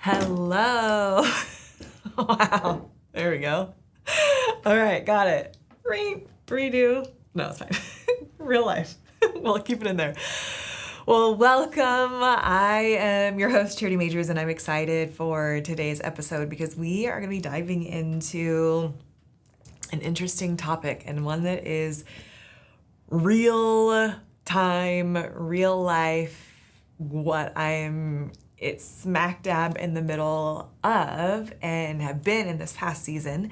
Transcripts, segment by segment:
Hello. Wow. There we go. All right, got it. Redo. No, it's fine. Real life. We'll keep it in there. Well, welcome. I am your host, Charity Majors, and I'm excited for today's episode because we are going to be diving into an interesting topic and one that is real time, real life, it's smack dab in the middle of and have been in this past season.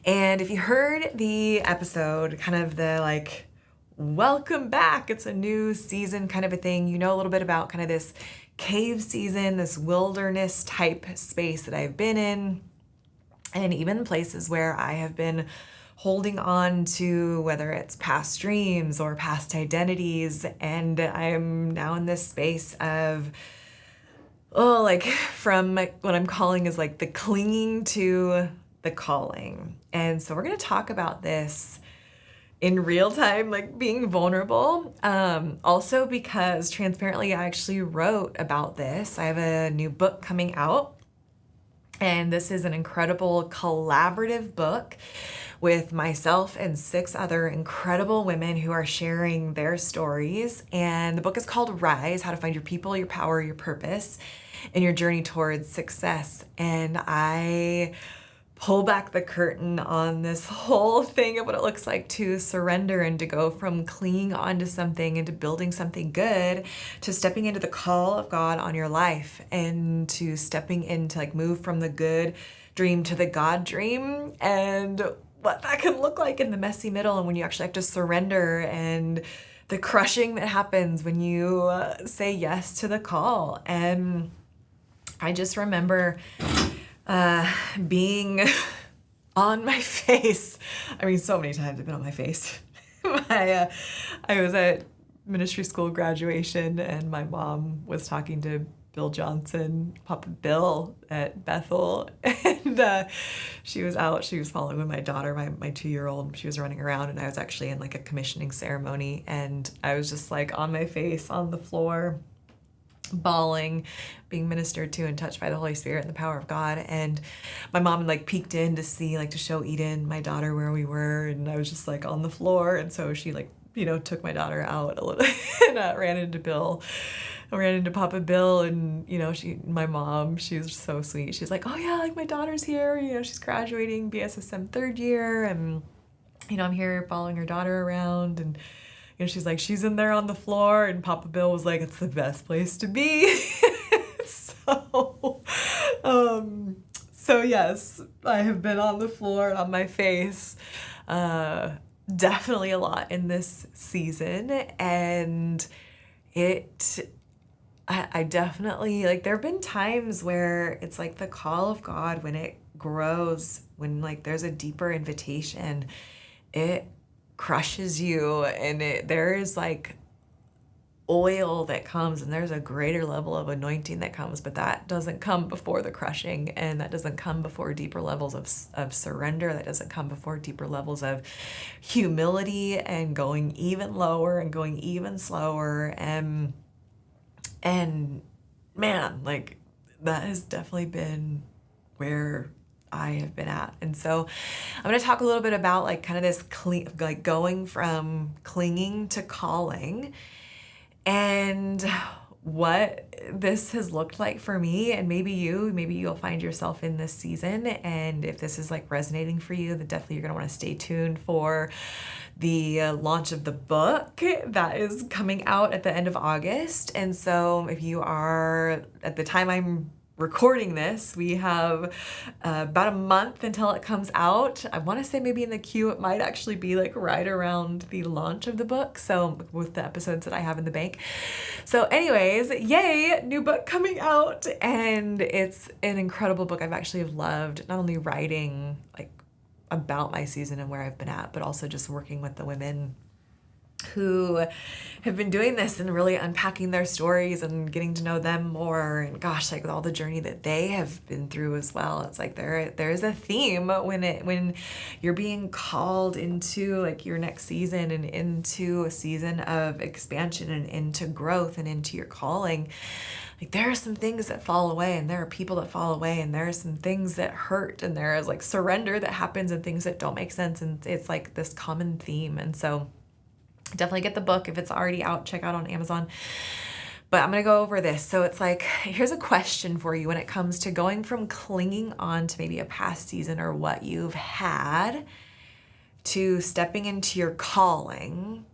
And if you heard the episode, kind of the welcome back, it's a new season kind of a thing, you know a little bit about kind of this cave season, this wilderness type space that I've been in, and even places where I have been holding on to, whether it's past dreams or past identities. And I'm now in this space of, from what I'm calling is the clinging to the calling. And so we're going to talk about this in real time, being vulnerable. Also because transparently, I actually wrote about this. I have a new book coming out, and this is an incredible collaborative book with myself and 6 other incredible women who are sharing their stories. And the book is called Rise: How to Find Your People, Your Power, Your Purpose, and Your Journey Towards Success. And I pull back the curtain on this whole thing of what it looks like to surrender and to go from clinging onto something and to building something good to stepping into the call of God on your life, and to stepping into move from the good dream to the God dream, and what that can look like in the messy middle, and when you actually have to surrender, and the crushing that happens when you say yes to the call. And I just remember being on my face. I mean, so many times I've been on my face. I was at ministry school graduation, and my mom was talking to Bill Johnson, Papa Bill at Bethel, and she was following with my daughter, my 2-year-old. She was running around, and I was actually in a commissioning ceremony, and I was just on my face on the floor, bawling, being ministered to and touched by the Holy Spirit and the power of God. And my mom peeked in to see, to show Eden, my daughter, where we were, and I was just on the floor. And so she took my daughter out a little and ran into Bill. I ran into Papa Bill, and my mom, she was so sweet. She's like, oh yeah, my daughter's here, she's graduating BSSM 3rd year, and I'm here following her daughter around. And she's like, she's in there on the floor, and Papa Bill was like, it's the best place to be. So yes, I have been on the floor and on my face, definitely a lot in this season. And I definitely, there have been times where it's the call of God, when it grows, when there's a deeper invitation, it crushes you, and there is oil that comes, and there's a greater level of anointing that comes, but that doesn't come before the crushing, and that doesn't come before deeper levels of surrender. That doesn't come before deeper levels of humility and going even lower and going even slower. And man, that has definitely been where I have been at. And so I'm going to talk a little bit about kind of this going from clinging to calling, and what this has looked like for me. And maybe you'll find yourself in this season. And if this is resonating for you, then definitely you're going to want to stay tuned for the launch of the book that is coming out at the end of August. And so if you are, at the time I'm recording this, we have about a month until it comes out. I want to say maybe in the queue it might actually be right around the launch of the book, so with the episodes that I have in the bank. So anyways, yay, new book coming out, and it's an incredible book. I've actually loved not only writing about my season and where I've been at, but also just working with the women who have been doing this and really unpacking their stories and getting to know them more. And gosh, with all the journey that they have been through as well, it's there is a theme when you're being called into your next season and into a season of expansion and into growth and into your calling. like there are some things that fall away, and there are people that fall away, and there are some things that hurt, and there is like surrender that happens and things that don't make sense. And it's like this common theme. And so definitely get the book. If it's already out, check out on Amazon. But I'm going to go over this. So it's like, here's a question for you when it comes to going from clinging on to maybe a past season or what you've had to stepping into your calling.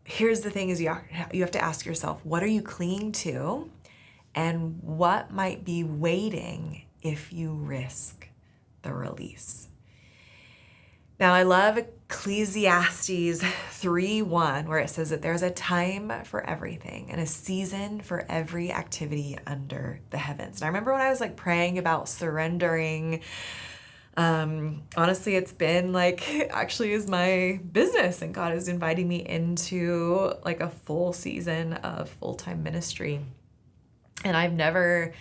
Here's the thing is you have to ask yourself, what are you clinging to? And what might be waiting if you risk the release? Now, I love Ecclesiastes 3:1, where it says that there's a time for everything and a season for every activity under the heavens. And I remember when I was like praying about surrendering, honestly, it's been like, actually is my business, and God is inviting me into like a full season of full-time ministry. And I've never,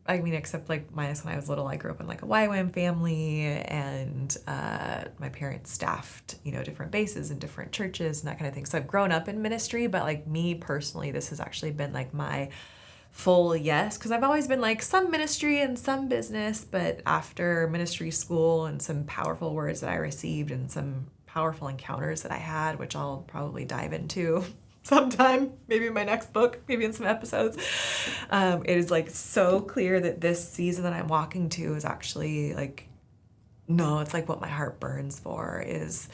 I mean, except like minus when I was little, I grew up in like a YWAM family, and my parents staffed, different bases and different churches and that kind of thing. So I've grown up in ministry, but like me personally, this has actually been like my full yes, because I've always been like some ministry and some business, but after ministry school and some powerful words that I received and some powerful encounters that I had, which I'll probably dive into sometime, maybe in my next book, maybe in some episodes, it is like so clear that this season that I'm walking to is actually like, no, it's like what my heart burns for is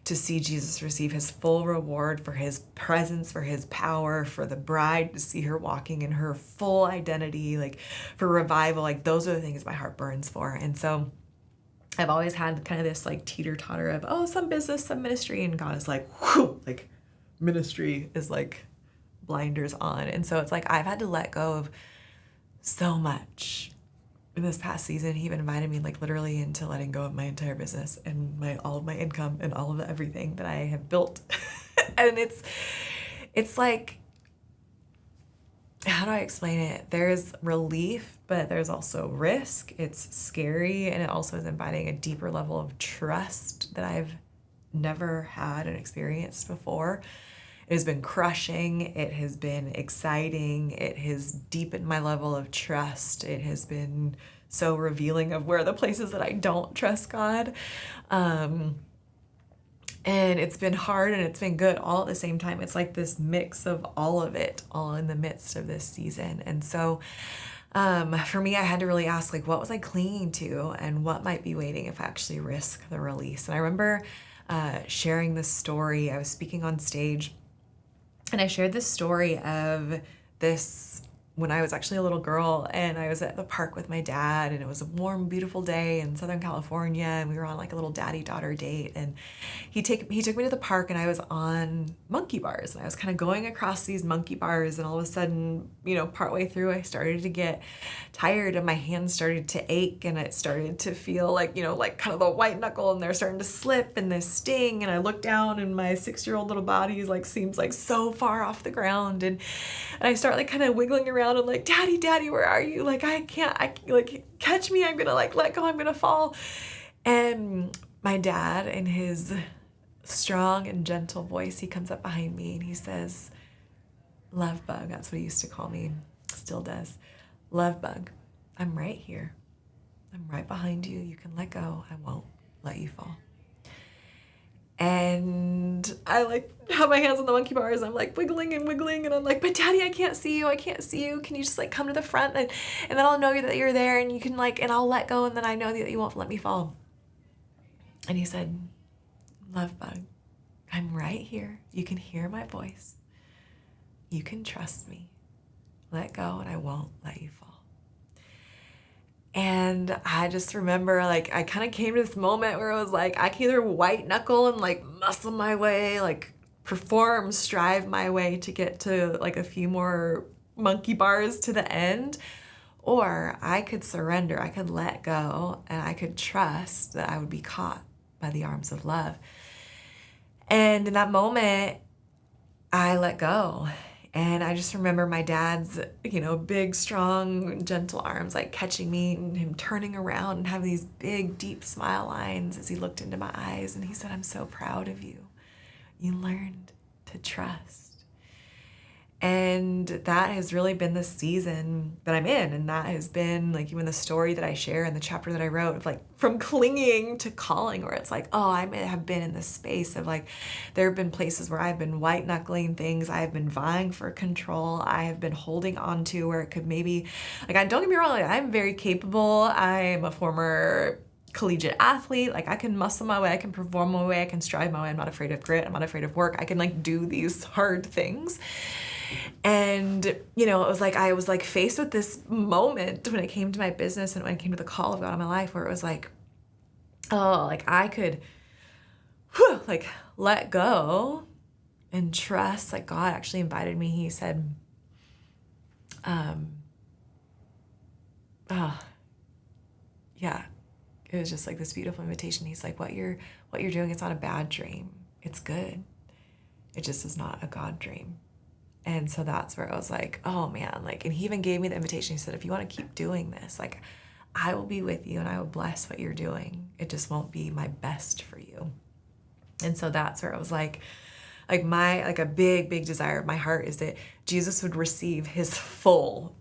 to see Jesus receive his full reward for his presence, for his power, for the bride to see her walking in her full identity, like for revival. Like those are the things my heart burns for. And so I've always had kind of this like teeter-totter of, oh, some business, some ministry, and God is like, whew, like ministry is like blinders on. And so it's like I've had to let go of so much in this past season. He even invited me like literally into letting go of my entire business and all of my income and all of the everything that I have built. And it's like, how do I explain it? There's relief, but there's also risk. It's scary, and it also is inviting a deeper level of trust that I've never had and experienced before. It has been crushing. It has been exciting. It has deepened my level of trust. It has been so revealing of where the places that I don't trust God. And it's been hard and it's been good all at the same time. It's like this mix of all of it, all in the midst of this season. And so for me, I had to really ask, like, what was I clinging to and what might be waiting if I actually risk the release? And I remember sharing this story. I was speaking on stage, and I shared this story of this when I was actually a little girl, and I was at the park with my dad, and it was a warm, beautiful day in Southern California, and we were on like a little daddy-daughter date, and he took me to the park, and I was on monkey bars, and I was kind of going across these monkey bars, and all of a sudden, partway through, I started to get tired, and my hands started to ache, and it started to feel like, like kind of the white knuckle, and they're starting to slip, and they sting, and I look down, and my 6-year-old little body is like, seems like so far off the ground, and I start like kind of wiggling around and like, daddy, where are you? Like, I like, catch me. I'm gonna like let go. I'm gonna fall. And my dad, in his strong and gentle voice, he comes up behind me and he says, "Love bug." That's what he used to call me. Still does. "Love bug, I'm right here. I'm right behind you. You can let go. I won't let you fall." And I like have my hands on the monkey bars. I'm like wiggling, and I'm like, "But daddy, I can't see you. Can you just like come to the front and then I'll know that you're there, and you can like, and I'll let go, and then I know that you won't let me fall." And he said, "Love bug, I'm right here. You can hear my voice. You can trust me. Let go, and I won't let you fall." And I just remember, like, I kind of came to this moment where it was like, I can either white knuckle and like muscle my way, like perform, strive my way to get to like a few more monkey bars to the end, or I could surrender, I could let go, and I could trust that I would be caught by the arms of love. And in that moment, I let go. And I just remember my dad's, big, strong, gentle arms like catching me, and him turning around and having these big, deep smile lines as he looked into my eyes. And he said, "I'm so proud of you. You learned to trust." And that has really been the season that I'm in. And that has been like even the story that I share and the chapter that I wrote of like from clinging to calling, where it's like, oh, I may have been in this space of like, there have been places where I've been white knuckling things. I have been vying for control. I have been holding on to where it could maybe, like, don't get me wrong, like, I'm very capable. I'm a former collegiate athlete. Like, I can muscle my way, I can perform my way, I can strive my way. I'm not afraid of grit. I'm not afraid of work. I can like do these hard things. And, you know, it was like, I was like faced with this moment when it came to my business and when it came to the call of God in my life, where it was like, oh, like I could, like let go and trust. Like God actually invited me. He said, yeah, it was just like this beautiful invitation. He's like, what you're doing, it's not a bad dream. It's good. It just is not a God dream. And so that's where I was like, oh man, like, and he even gave me the invitation. He said, if you want to keep doing this, like, I will be with you and I will bless what you're doing. It just won't be my best for you. And so that's where I was like a big, big desire of my heart is that Jesus would receive his full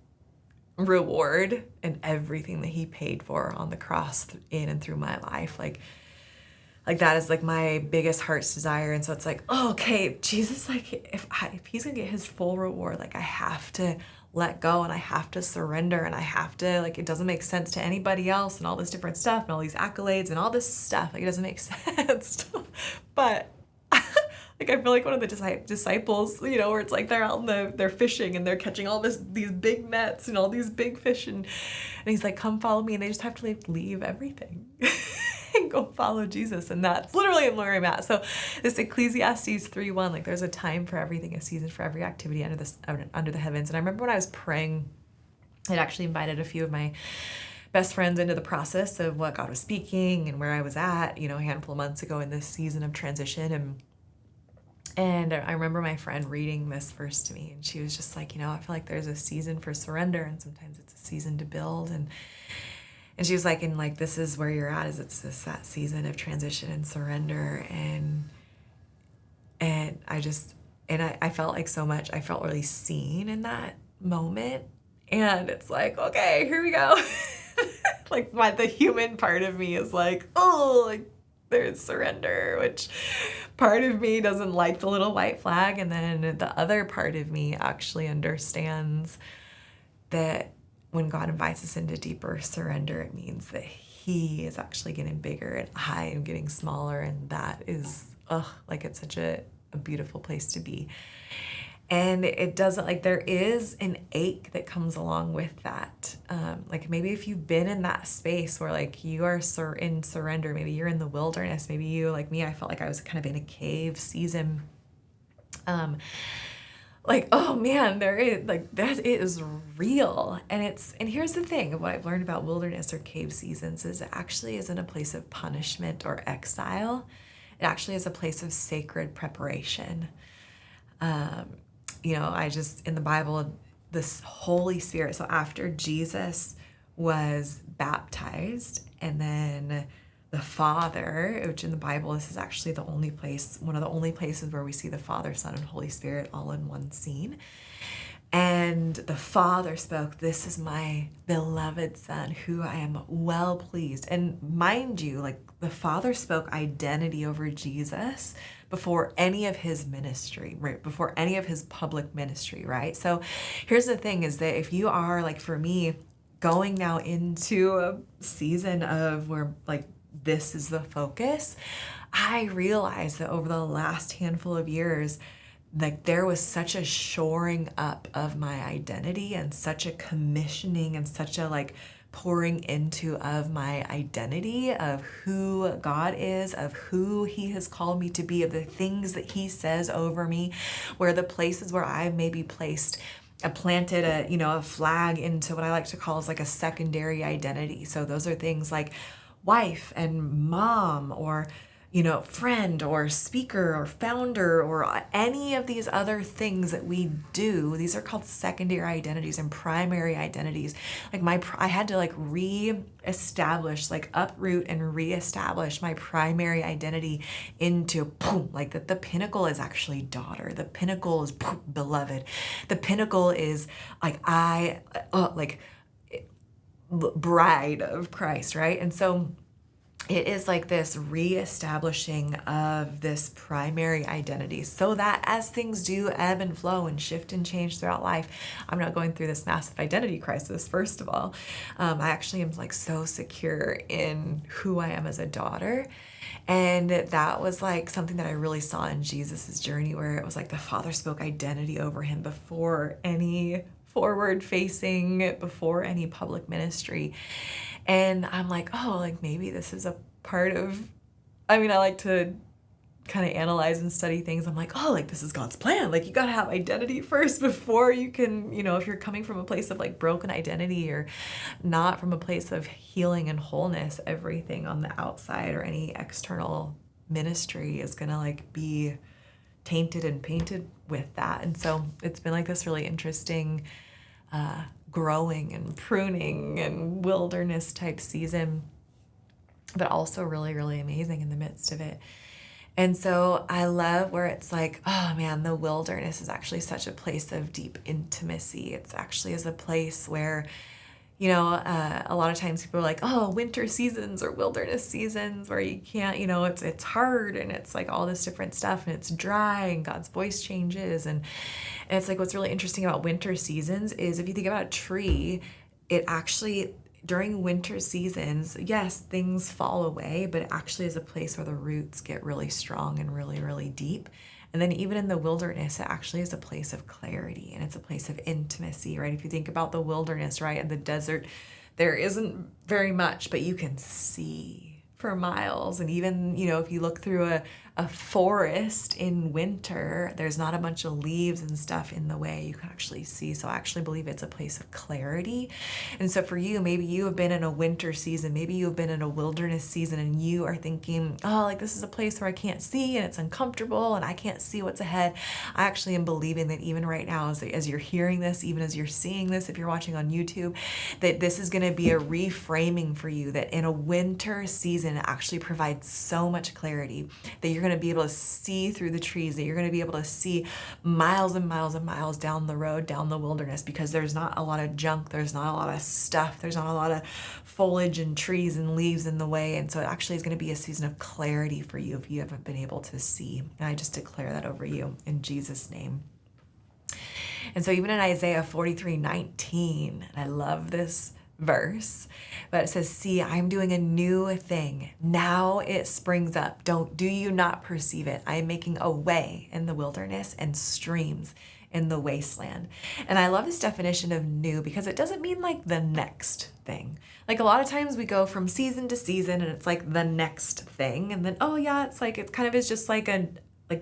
reward and everything that he paid for on the cross in and through my life. Like that is like my biggest heart's desire. And so it's like, oh, okay, Jesus, like if he's gonna get his full reward, like I have to let go and I have to surrender and I have to, like, it doesn't make sense to anybody else and all this different stuff and all these accolades and all this stuff. Like it doesn't make sense. But like I feel like one of the disciples, you know, where it's like they're out in they're fishing and they're catching all these big nets and all these big fish and he's like, come follow me, and they just have to like leave everything. And go follow Jesus. And that's literally where I'm at. So this Ecclesiastes 3:1, like there's a time for everything, a season for every activity under the heavens. And I remember when I was praying, I'd actually invited a few of my best friends into the process of what God was speaking and where I was at, you know, a handful of months ago in this season of transition. And I remember my friend reading this verse to me, and she was just like, you know, I feel like there's a season for surrender, and sometimes it's a season to build. And she was like, and like, this is where you're at, is it's that season of transition and surrender. And I felt like so much, I felt really seen in that moment. And it's like, okay, here we go. Like the human part of me is like, oh, like there's surrender, which part of me doesn't like the little white flag. And then the other part of me actually understands that when God invites us into deeper surrender, it means that he is actually getting bigger and I am getting smaller. And that is, like it's such a beautiful place to be. And it doesn't, like, there is an ache that comes along with that. Like maybe if you've been in that space where like you are in surrender, maybe you're in the wilderness, maybe you, like me, I felt like I was kind of in a cave season. Like, oh man, there is like that, it is real. And here's the thing of what I've learned about wilderness or cave seasons is it actually isn't a place of punishment or exile. It actually is a place of sacred preparation. You know, in the Bible, this Holy Spirit, so after Jesus was baptized and then the Father, which in the Bible, this is actually one of the only places where we see the Father, Son, and Holy Spirit all in one scene. And the Father spoke, "This is my beloved Son, who I am well pleased." And mind you, like the Father spoke identity over Jesus before any of his ministry, right? Before any of his public ministry, right? So here's the thing is that if you are, like for me, going now into a season of where like this is the focus, I realized that over the last handful of years, like there was such a shoring up of my identity and such a commissioning and such a like pouring into of my identity of who God is, of who he has called me to be, of the things that he says over me, where the places where I've maybe planted a flag into what I like to call is like a secondary identity. So those are things like wife and mom, or friend or speaker or founder or any of these other things that we do. These are called secondary identities and primary identities. I had to reestablish, uproot and reestablish my primary identity into boom, that the pinnacle is actually daughter. The pinnacle is boom, beloved. The pinnacle is bride of Christ, right? And so it is this reestablishing of this primary identity so that as things do ebb and flow and shift and change throughout life, I'm not going through this massive identity crisis, first of all. I actually am so secure in who I am as a daughter. And that was something that I really saw in Jesus's journey, where it was the Father spoke identity over him before any forward facing, before any public ministry. And I'm maybe this is a part of, I like to kind of analyze and study things. I'm this is God's plan. You got to have identity first before you can, if you're coming from a place of broken identity or not from a place of healing and wholeness, everything on the outside or any external ministry is going to be tainted and painted with that. And so it's been this really interesting growing and pruning and wilderness type season, but also really, really amazing in the midst of it. And so I love where it's oh man, the wilderness is actually such a place of deep intimacy. It's actually is a place where, a lot of times people are oh, winter seasons or wilderness seasons where you can't, it's hard and it's all this different stuff and it's dry and God's voice changes. And it's what's really interesting about winter seasons is if you think about a tree, it actually, during winter seasons, yes, things fall away, but it actually is a place where the roots get really strong and really, really deep. And then even in the wilderness, it actually is a place of clarity and it's a place of intimacy, right? If you think about the wilderness, right, and the desert, there isn't very much, but you can see for miles. And even, if you look through a forest in winter, there's not a bunch of leaves and stuff in the way. You can actually see. So I actually believe it's a place of clarity. And so for you, maybe you have been in a winter season, maybe you have been in a wilderness season and you are thinking, oh, this is a place where I can't see and it's uncomfortable and I can't see what's ahead. I actually am believing that even right now, as you're hearing this, even as you're seeing this, if you're watching on YouTube, that this is going to be a reframing for you, that in a winter season, it actually provides so much clarity that you're going to be able to see through the trees, that you're going to be able to see miles and miles and miles down the road, down the wilderness, because there's not a lot of junk, there's not a lot of stuff, there's not a lot of foliage and trees and leaves in the way. And so it actually is going to be a season of clarity for you if you haven't been able to see. And I just declare that over you in Jesus' name. And so even in Isaiah 43:19, and I love this verse, but it says, see, I'm doing a new thing. Now it springs up. Do you not perceive it? I am making a way in the wilderness and streams in the wasteland. And I love this definition of new because it doesn't mean the next thing. A lot of times we go from season to season and it's the next thing. And then, oh yeah, it's kind of is just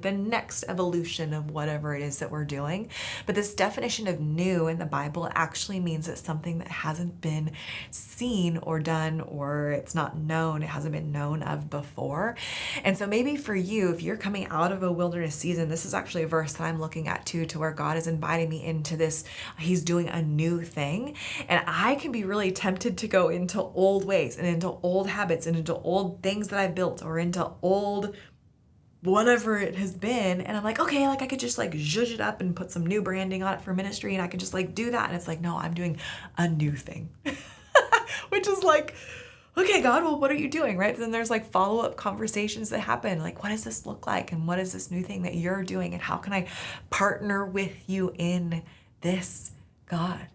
the next evolution of whatever it is that we're doing. But this definition of new in the Bible actually means it's something that hasn't been seen or done, or it's not known, it hasn't been known of before. And so maybe for you, if you're coming out of a wilderness season, this is actually a verse that I'm looking at too, to where God is inviting me into this. He's doing a new thing. And I can be really tempted to go into old ways and into old habits and into old things that I built or into old whatever it has been. And I'm okay, I could just zhuzh it up and put some new branding on it for ministry and I could just do that. And it's no, I'm doing a new thing, which is okay, God, well, what are you doing? Right. Then there's follow-up conversations that happen. What does this look like? And what is this new thing that you're doing? And how can I partner with you in this, God?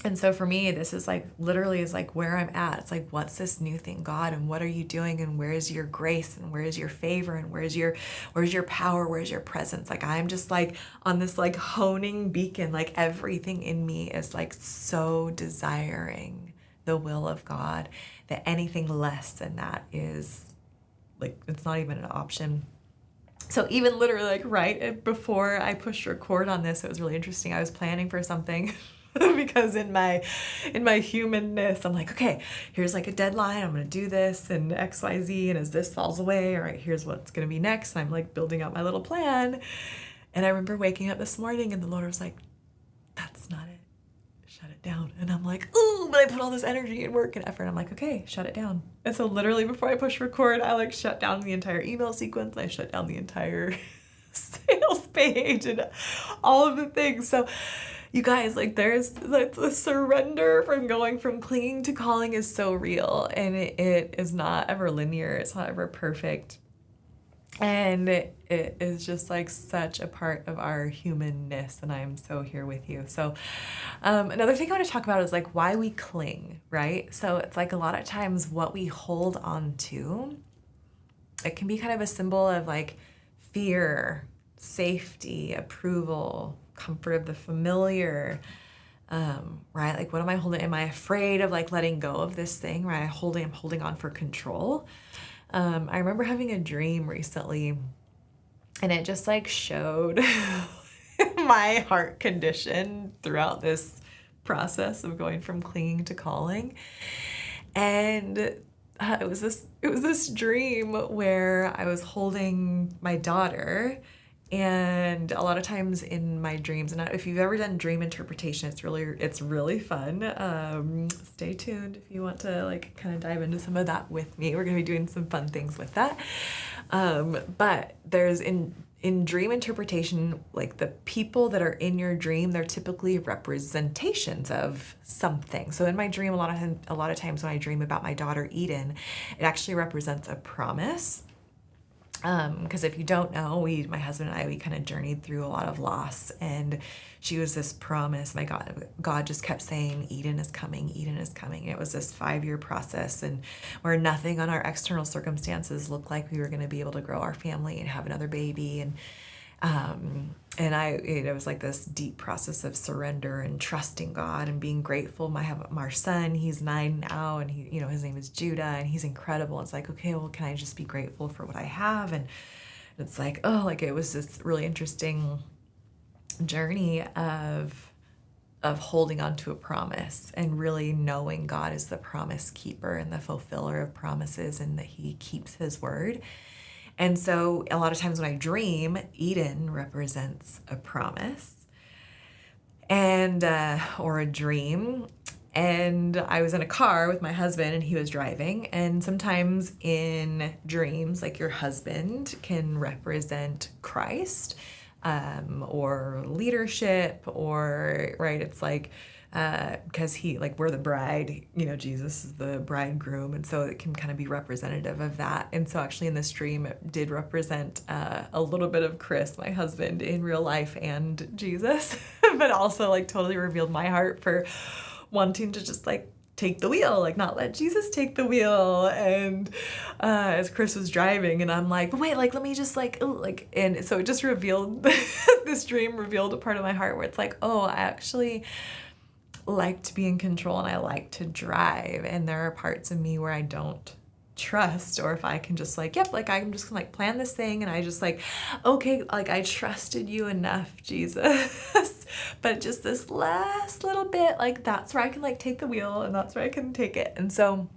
And so for me, this is literally is where I'm at. It's what's this new thing, God? And what are you doing? And where is your grace? And where is your favor? And where's your power? Where's your presence? I'm just on this honing beacon, everything in me is so desiring the will of God that anything less than that is it's not even an option. So even literally right before I pushed record on this, it was really interesting. I was planning for something because in my humanness, I'm like, okay, here's like a deadline. I'm going to do this and XYZ. And as this falls away, all right, here's what's going to be next. I'm like building out my little plan. And I remember waking up this morning and the Lord was like, that's not it. Shut it down. And I'm like, ooh, but I put all this energy and work and effort. I'm like, okay, shut it down. And so literally before I push record, I like shut down the entire email sequence. I shut down the entire sales page and all of the things. So you guys, like there's like the surrender from going from clinging to calling is so real, and it is not ever linear. It's not ever perfect. And it is just like such a part of our humanness, and I'm so here with you. So another thing I want to talk about is like why we cling, right? So it's like a lot of times what we hold on to, it can be kind of a symbol of like fear, safety, approval, comfort of the familiar, right? Like what am I holding? Am I afraid of like letting go of this thing, right? I'm holding on for control. I remember having a dream recently and it just like showed my heart condition throughout this process of going from clinging to calling. And it was this dream where I was holding my daughter. And a lot of times in my dreams, and if you've ever done dream interpretation, it's really fun. Stay tuned if you want to like kind of dive into some of that with me. We're going to be doing some fun things with that. But there's in dream interpretation, like the people that are in your dream, they're typically representations of something. So in my dream, a lot of times when I dream about my daughter Eden, it actually represents a promise. Because if you don't know, my husband and I, we kind of journeyed through a lot of loss, and she was this promise. My God just kept saying, Eden is coming, Eden is coming. And it was this 5-year process, and where nothing on our external circumstances looked like we were going to be able to grow our family and have another baby. It was like this deep process of surrender and trusting God and being grateful. I have our son, he's 9 now, and his name is Judah, and he's incredible. It's like, okay, well, can I just be grateful for what I have? And it's like, oh, like it was this really interesting journey of holding on to a promise and really knowing God is the promise keeper and the fulfiller of promises, and that he keeps his word. And so a lot of times when I dream, Eden represents a promise and or a dream. And I was in a car with my husband and he was driving. And sometimes in dreams, like your husband can represent Christ or leadership, or, right, it's like, because we're the bride, Jesus is the bridegroom. And so it can kind of be representative of that. And so actually in this dream, it did represent a little bit of Chris, my husband, in real life, and Jesus, but also like totally revealed my heart for wanting to just like take the wheel, like not let Jesus take the wheel. And as Chris was driving, and I'm like, wait, like let me just and so it just revealed this dream revealed a part of my heart where it's like, oh, I actually like to be in control and I like to drive, and there are parts of me where I don't trust, or if I can just like, yep, like I'm just gonna like plan this thing, and I just like, okay, like I trusted you enough, Jesus, but just this last little bit, like that's where I can like take the wheel, and that's where I can take it. And so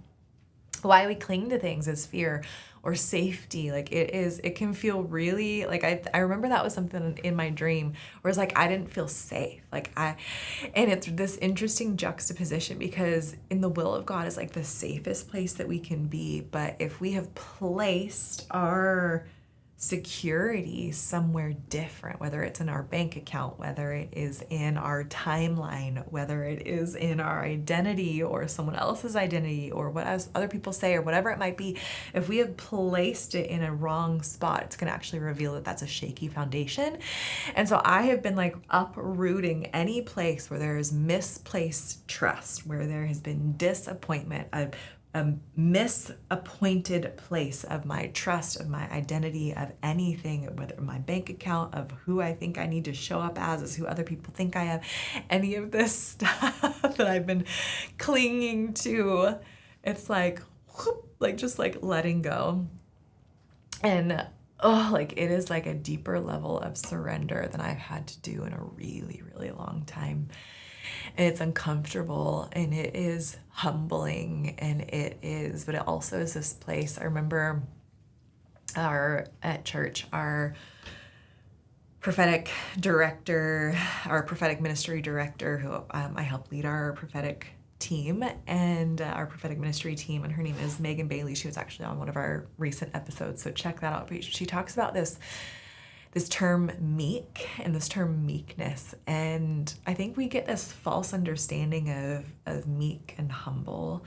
why we cling to things is fear or safety. Like it can feel really like, I remember that was something in my dream where it's like, I didn't feel safe. And it's this interesting juxtaposition, because in the will of God is like the safest place that we can be. But if we have placed our security somewhere different, whether it's in our bank account, whether it is in our timeline, whether it is in our identity or someone else's identity, or what other people say, or whatever it might be, if we have placed it in a wrong spot, it's going to actually reveal that that's a shaky foundation. And so I have been like uprooting any place where there is misplaced trust, where there has been disappointment, a misappointed place of my trust, of my identity, of anything, whether my bank account, of who I think I need to show up as, is who other people think I am, any of this stuff that I've been clinging to. It's like, whoop, like just like letting go. And like it is like a deeper level of surrender than I've had to do in a really, really long time. and it's uncomfortable and it is humbling and but it also is this place. I remember at church, our prophetic director, our prophetic ministry director, who I help lead our prophetic team and our prophetic ministry team, and her name is Megan Bailey. She was actually on one of our recent episodes, so check that out. She talks about this term meek and this term meekness, and I think we get this false understanding of meek and humble.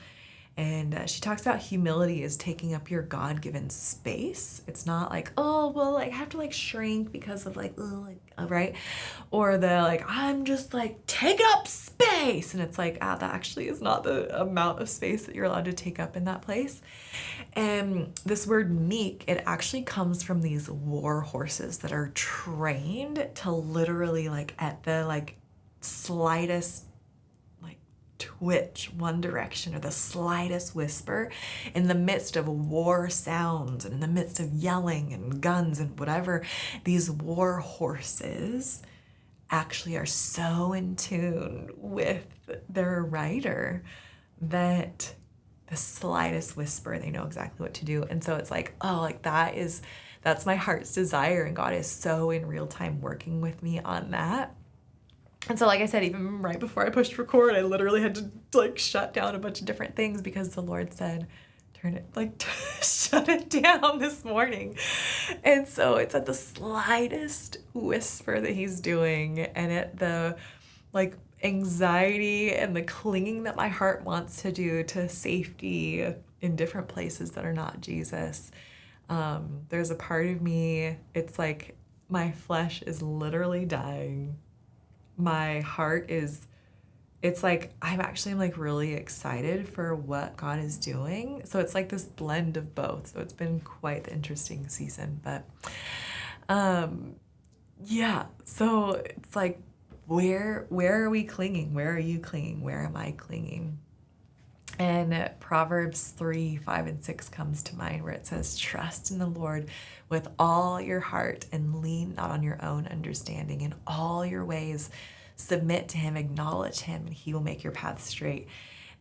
And she talks about humility as taking up your God-given space. It's not like, oh, well, like, I have to like shrink because of like, oh, like, right? Or the like, I'm just like taking up space. And it's like, that actually is not the amount of space that you're allowed to take up in that place. And this word meek, it actually comes from these war horses that are trained to literally like at the like slightest twitch one direction or the slightest whisper in the midst of war sounds and in the midst of yelling and guns and whatever, these war horses actually are so in tune with their rider that the slightest whisper, they know exactly what to do. And so it's like, oh, like that's my heart's desire, and God is so in real time working with me on that. And so, like I said, even right before I pushed record, I literally had to like shut down a bunch of different things because the Lord said, shut it down this morning. And so it's at the slightest whisper that he's doing, and at the like anxiety and the clinging that my heart wants to do to safety in different places that are not Jesus. There's a part of me, it's like my flesh is literally dying. My heart it's like I'm like really excited for what God is doing. So it's like this blend of both. So it's been quite the interesting season. But yeah, so it's like where are we clinging? Where are you clinging? Where am I clinging? And Proverbs 3, 5, and 6 comes to mind, where it says, trust in the Lord with all your heart and lean not on your own understanding. In all your ways, submit to him, acknowledge him, and he will make your path straight.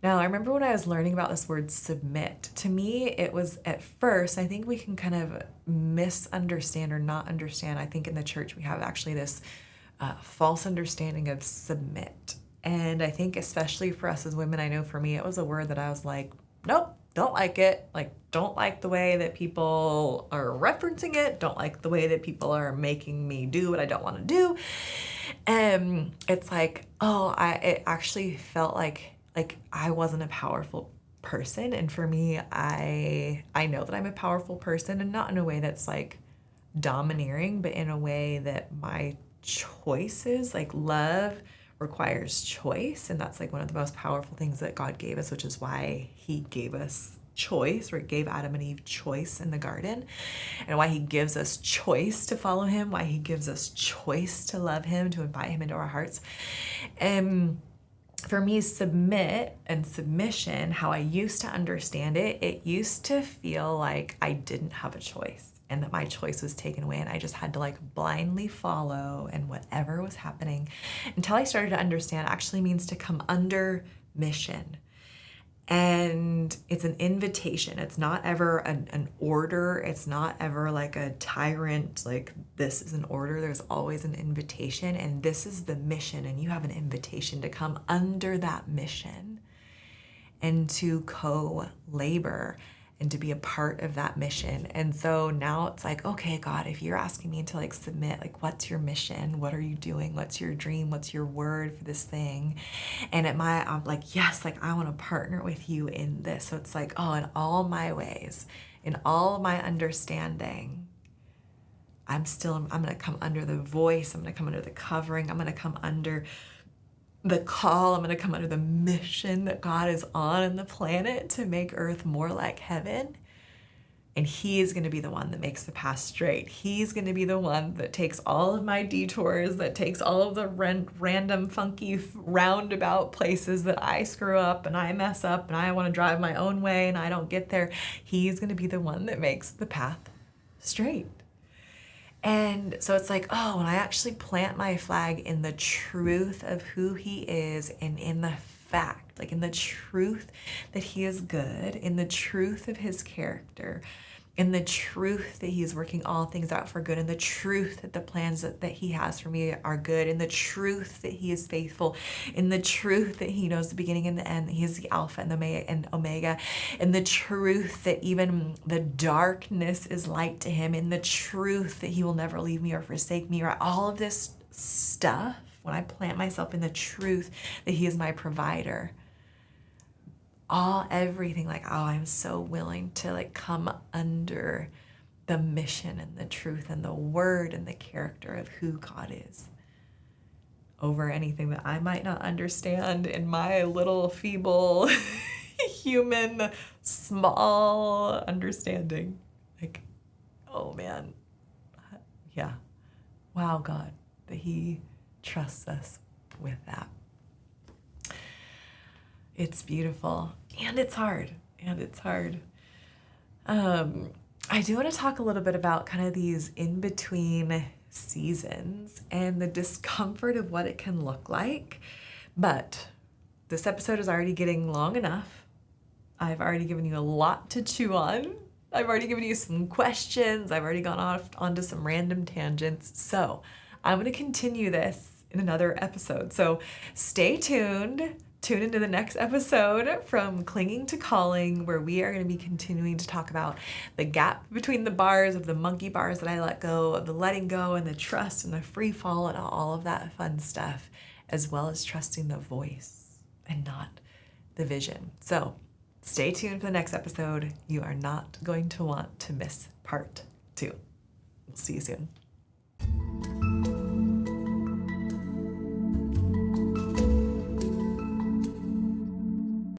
Now, I remember when I was learning about this word submit, to me, it was at first, I think we can kind of misunderstand or not understand. I think in the church, we have actually this false understanding of submit. And I think especially for us as women, I know for me, it was a word that I was like, nope, don't like it. Like, don't like the way that people are referencing it. Don't like the way that people are making me do what I don't want to do. And it's like, it actually felt like I wasn't a powerful person. And for me, I know that I'm a powerful person, and not in a way that's like domineering, but in a way that my choices, like love requires choice. And that's like one of the most powerful things that God gave us, which is why he gave us choice, or gave Adam and Eve choice in the garden, and why he gives us choice to follow him, why he gives us choice to love him, to invite him into our hearts. And for me, submit and submission, how I used to understand it, it used to feel like I didn't have a choice, and that my choice was taken away, and I just had to like blindly follow and whatever was happening, until I started to understand it actually means to come under mission. And it's an invitation. It's not ever an order. It's not ever like a tyrant, like this is an order. There's always an invitation, and this is the mission, and you have an invitation to come under that mission and to co-labor and to be a part of that mission. And so now it's like, okay, God, if you're asking me to like submit, like, what's your mission? What are you doing? What's your dream? What's your word for this thing? And I'm like, yes, like I want to partner with you in this. So it's like, in all my ways, in all of my understanding, I'm going to come under the voice. I'm going to come under the covering. I'm going to come under the call. I'm going to come under the mission that God is on in the planet to make earth more like heaven. And he's going to be the one that makes the path straight. He's going to be the one that takes all of my detours, that takes all of the random funky roundabout places that I screw up and I mess up and I want to drive my own way and I don't get there. He's going to be the one that makes the path straight. And so it's like, oh, when I actually plant my flag in the truth of who he is and in the fact, like in the truth that he is good, in the truth of his character, in the truth that he is working all things out for good, in the truth that the plans that he has for me are good, in the truth that he is faithful, in the truth that he knows the beginning and the end, that he is the Alpha and the Omega, in the truth that even the darkness is light to him, in the truth that he will never leave me or forsake me, right? All of this stuff, when I plant myself in the truth that he is my provider, everything, like, oh, I'm so willing to like come under the mission and the truth and the word and the character of who God is over anything that I might not understand in my little feeble human small understanding. Like, oh man, yeah, wow, God, that he trusts us with that. It's beautiful, and it's hard, I do want to talk a little bit about kind of these in-between seasons and the discomfort of what it can look like. But this episode is already getting long enough. I've already given you a lot to chew on. I've already given you some questions. I've already gone off onto some random tangents. So I'm going to continue this in another episode. So stay tuned. Tune into the next episode from Clinging to Calling, where we are going to be continuing to talk about the gap between the bars of the monkey bars that I let go, of the letting go and the trust and the free fall and all of that fun stuff, as well as trusting the voice and not the vision. So stay tuned for the next episode. You are not going to want to miss part 2. We'll see you soon.